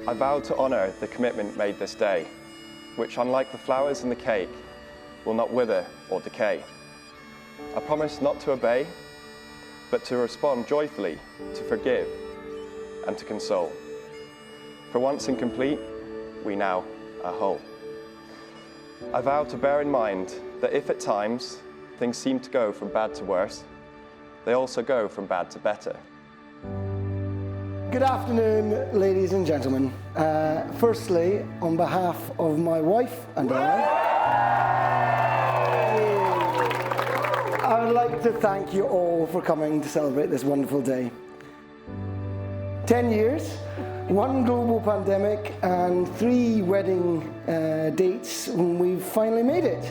I vow to honour the commitment made this day, which, unlike the flowers in the cake, will not wither or decay. I promise not to obey, but to respond joyfully, to forgive and to console. For once incomplete, we now are whole. I vow to bear in mind that if at times things seem to go from bad to worse, they also go from bad to better. Good afternoon, ladies and gentlemen. Firstly, on behalf of my wife and I would like to thank you all for coming to celebrate this wonderful day. 10 years, one global pandemic, and 3 wedding dates when we've finally made it.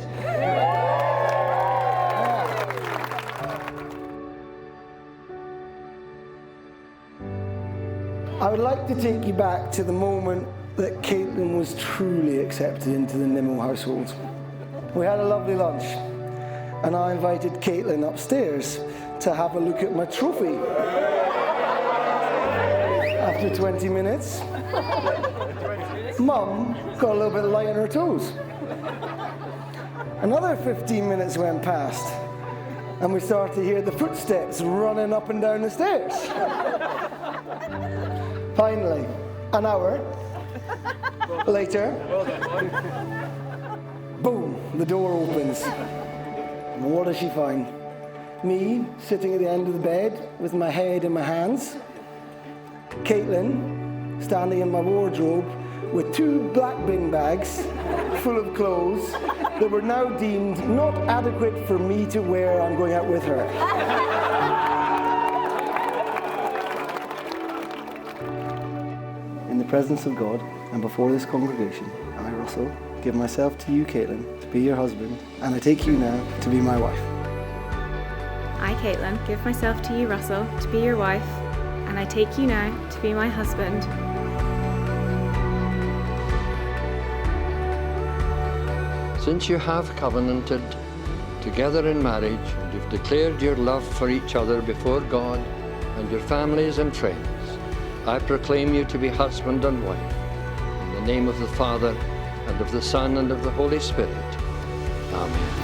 I would like to take you back to the moment that Caitlin was truly accepted into the Nimmo household. We had a lovely lunch, and I invited Caitlin upstairs to have a look at my trophy. After 20 minutes, Mum got a little bit light on her toes. Another 15 minutes went past, and we started to hear the footsteps running up and down the stairs. Finally, an hour later, boom, the door opens. And what does she find? Me sitting at the end of the bed with my head in my hands. Caitlin standing in my wardrobe with 2 black bin bags full of clothes that were now deemed not adequate for me to wear. I'm going out with her. In the presence of God and before this congregation, I, Russell, give myself to you, Caitlin, to be your husband, and I take you now to be my wife. I, Caitlin, give myself to you, Russell, to be your wife, and I take you now to be my husband. Since you have covenanted together in marriage, and you've declared your love for each other before God and your families and friends, I proclaim you to be husband and wife. In the name of the Father, and of the Son, and of the Holy Spirit. Amen.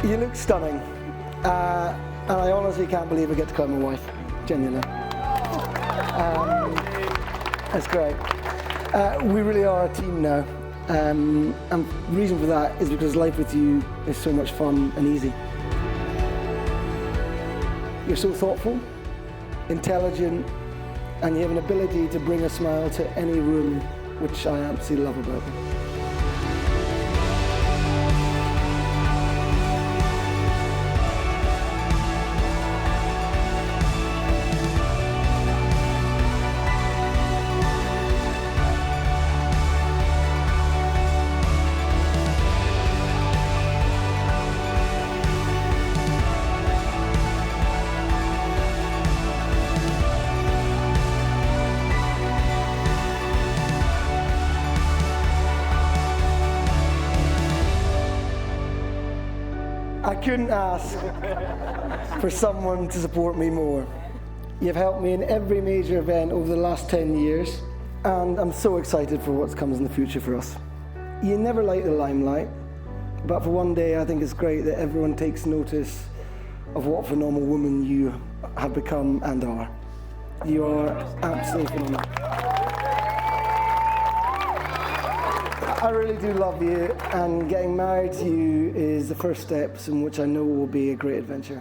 You look stunning, and I honestly can't believe I get to call my wife, genuinely. That's great. We really are a team now, and the reason for that is because life with you is so much fun and easy. You're so thoughtful, intelligent, and you have an ability to bring a smile to any room, which I absolutely love about you. I couldn't ask for someone to support me more. You've helped me in every major event over the last 10 years, and I'm so excited for what comes in the future for us. You never like the limelight, but for one day I think it's great that everyone takes notice of what a phenomenal woman you have become and are. You are absolutely phenomenal. I really do love you, and getting married to you is the first steps in which I know will be a great adventure.